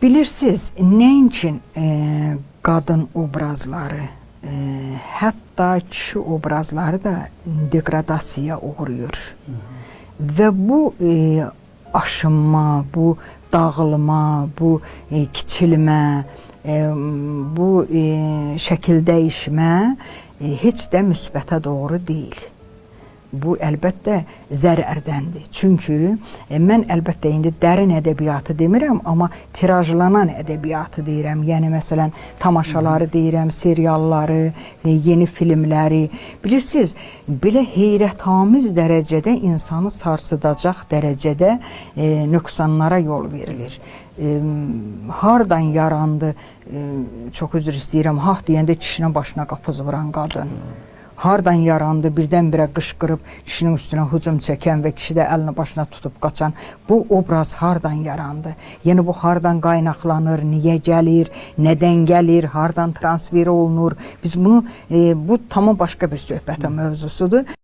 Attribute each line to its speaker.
Speaker 1: Bilirsiniz, nəinki qadın obrazları, hətta kişi obrazları da degradasiyaya uğruyor. Və bu aşınma, bu dağılma, bu kiçilmə, bu şəkil dəyişmə heç də müsbətə doğru deyil. Bu əlbəttə zərərdəndir. Çünki mən əlbəttə indi dərin ədəbiyyatı demirəm, amma tirajlanan ədəbiyyatı deyirəm. Yəni məsələn tamaşaları deyirəm, serialları, yeni filmləri. Bilirsiniz, belə heyrətamiz dərəcədə insanı sarsıdacaq dərəcədə nöqsanlara yol verilir. Hardan yarandı, çox üzr istəyirəm, haq deyəndə kişinin başına qapız vuran qadın. Hardan yarandı, birdən-birə qışqırıb kişinin üstünə hücum çəkən və kişi də əlini başına tutub qaçan bu obraz hardan yarandı? Yəni bu hardan qaynaqlanır, niyə gəlir, nədən gəlir, hardan transfer olunur? Biz bunu, bu tamam başqa bir söhbətin mövzusudur.